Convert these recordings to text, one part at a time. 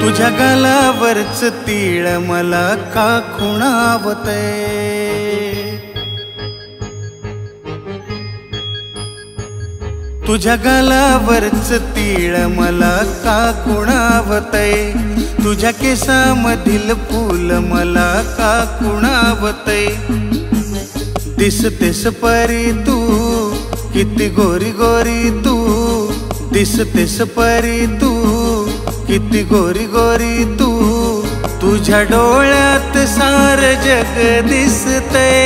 तुझ्या गालावरच तीळ मला का खुणावतंय, तुझ्या गालावरच तीळ मला का खुणावतंय, तुझ्या केसामधील फूल मला का खुणावतंय। दिसतेस परी तू किती गोरी गोरी तू, दिसतेस परी तू किती गोरी गोरी तू, तुझ्या डोळ्यात सार जग दिसतंय।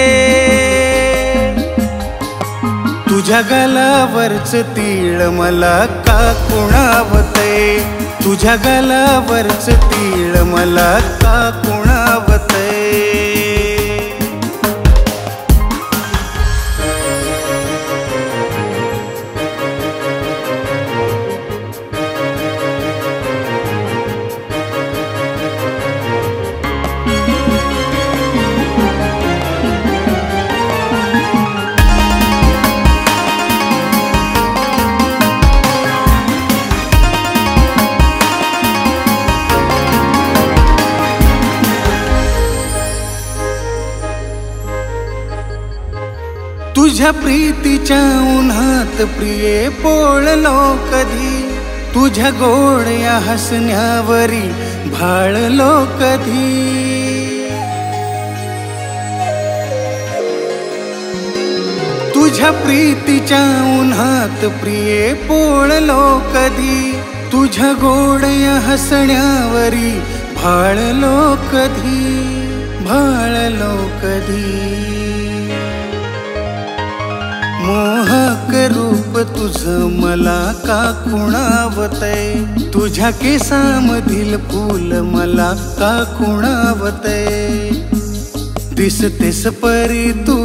तुझ्या गालावरच तीळ मला का खुणावतंय, तुझ्या गालावरच तीळ मला का खुणावतंय। तुझ्या प्रीतीच्या उन्हात प्रिये पोळलो कधी, तुझ्या गोड या हसण्यावरी भाळलो कधी। तुझ्या प्रीतीच्या उन्हात प्रिये पोळलो कधी, तुझ्या गोड या हसण्यावरी भाळलो कधी, भाळलो कधी। मोहक रूप तुझं मला का खुणावतंय, तुझ्या केसामधील फूल मला का खुणावतंय। दिसतेस परी तू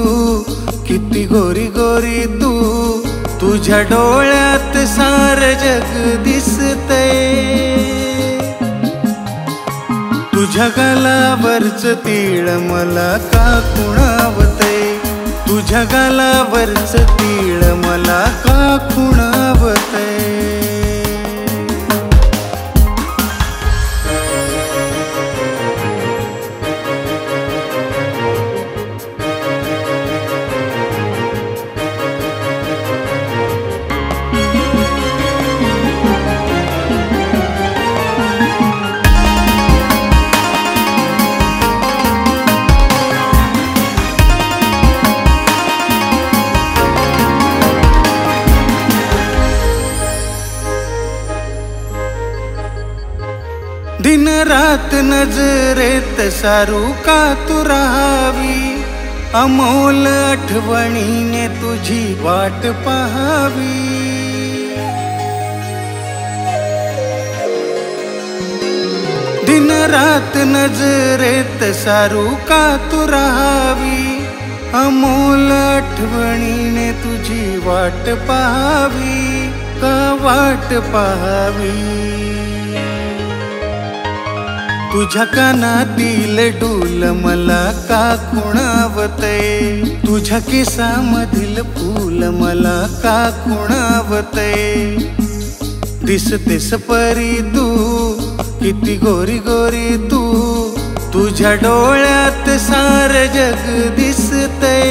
किती गोरी गोरी तू, तुझ्या डोळ्यात सार जग दिसतंय। तुझ्या गालावरच तीळ मला का खुणावतंय, तुझ्या गालावरच तीळ मला का खुणावतंय। दिन रात नजरेत सारू का तू राहावी, अमोल आठवणीने तुझी वाट पाहावी। दिन रात नजरेत सारू का तू राहावी, अमोल आठवणीने तुझी वाट पाहावी, का वाट पाहावी। तुझ्या कानातील डूल मला का खुणावतंय, तुझ्या केसामधील फूल मला का खुणावतंय। दिसतेस परी तू किती गोरी गोरी तू, तुझ्या डोळ्यात सार जग दिसतंय।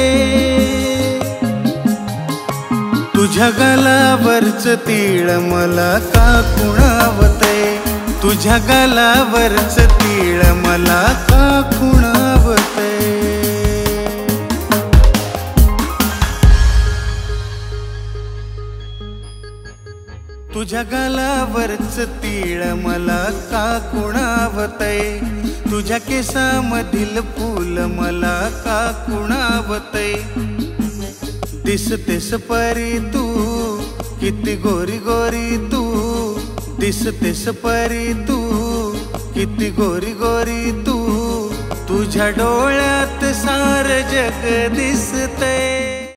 तुझ्या गालावरच तीळ मला का खुणावतंय, तुझ्या गालावरच तीळ मला का खुणावतंय। तुझ्या गालावरच तीळ मला का खुणावतंय, तुझ्या केसामधील फूल मला का खुणावतंय। दिसतेस परी तू किती गोरी गोरी तू, दिसतेस परी तू किती गोरी गोरी तू, तुझ्या डोळ्यात सार जग दिसतंय।